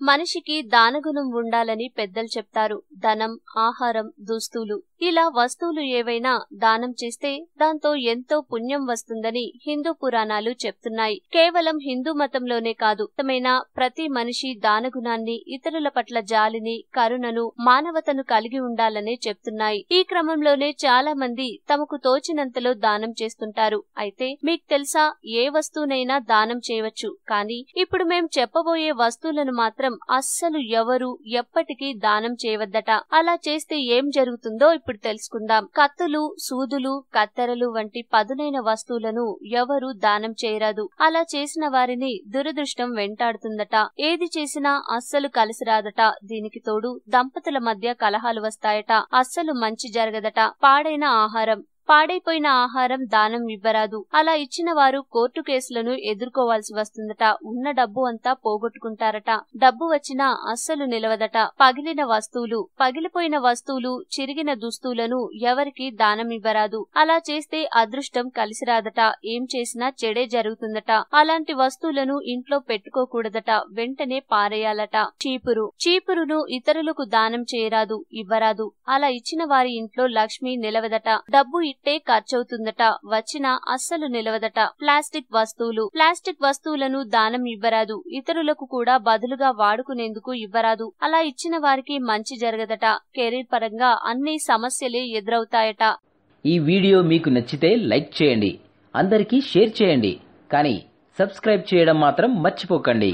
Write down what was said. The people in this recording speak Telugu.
మనిషికి దానగుణం ఉండాలని పెద్దలు చెప్తారు. ధనం, ఆహారం, దుస్తులు ఇలా వస్తువులు ఏవైనా దానం చేస్తే దాంతో ఎంతో పుణ్యం వస్తుందని హిందూ పురాణాలు చెప్తున్నాయి. కేవలం హిందూ మతంలోనే కాదు, ప్రతి మనిషి దానగుణాన్ని, ఇతరుల పట్ల జాలిని, కరుణను, మానవతను కలిగి ఉండాలనే చెప్తున్నాయి. ఈ క్రమంలోనే చాలా మంది తమకు తోచినంతలో దానం చేస్తుంటారు. అయితే మీకు తెలుసా, ఏ వస్తువునైనా దానం చేయవచ్చు, కానీ ఇప్పుడు మేం చెప్పబోయే వస్తువులను మాత్రం అస్సలు ఎవరు ఎప్పటికీ దానం చేయవద్దట. అలా చేస్తే ఏం జరుగుతుందో ఇప్పుడు తెలుసుకుందాం. కత్తులు, సూదులు, కత్తెరలు వంటి పదునైన వస్తువులను ఎవరు దానం చేయరాదు. అలా చేసిన వారిని దురదృష్టం వెంటాడుతుందట. ఏది చేసినా అస్సలు కలిసి రాదట. దీనికి తోడు దంపతుల మధ్య కలహాలు వస్తాయట. అస్సలు మంచి జరగదట. పాడైపోయిన ఆహారం దానం ఇవ్వరాదు. అలా ఇచ్చిన వారు కోర్టు కేసులను ఎదుర్కోవాల్సి వస్తుందట. ఉన్న డబ్బు అంతా పోగొట్టుకుంటారట. డబ్బు వచ్చినా అస్సలు నిలవదట. పగిలిపోయిన వస్తువులు, చిరిగిన దుస్తులను ఎవరికి దానం ఇవ్వరాదు. అలా చేస్తే అదృష్టం కలిసి రాదట. ఏం చేసినా చెడే జరుగుతుందట. అలాంటి వస్తువులను ఇంట్లో పెట్టుకోకూడదట. వెంటనే పారేయాలట. చీపురును ఇతరులకు దానం చేయరాదు, ఇవ్వరాదు. అలా ఇచ్చిన వారి ఇంట్లో లక్ష్మి నిలవదట. డబ్బు ఇట్టే ఖర్చవుతుందట. వచ్చినా అస్సలు నిలవదట. ప్లాస్టిక్ వస్తువులను దానం ఇవ్వరాదు. ఇతరులకు కూడా బదులుగా వాడుకునేందుకు ఇవ్వరాదు. అలా ఇచ్చిన వారికి మంచి జరగదట. కెరీర్ పరంగా అన్ని సమస్యలే ఎదురవుతాయట. ఈ వీడియో మీకు నచ్చితే లైక్ చేయండి, అందరికీ షేర్ చేయండి, కానీ సబ్స్క్రైబ్ చేయడం మాత్రం మర్చిపోకండి.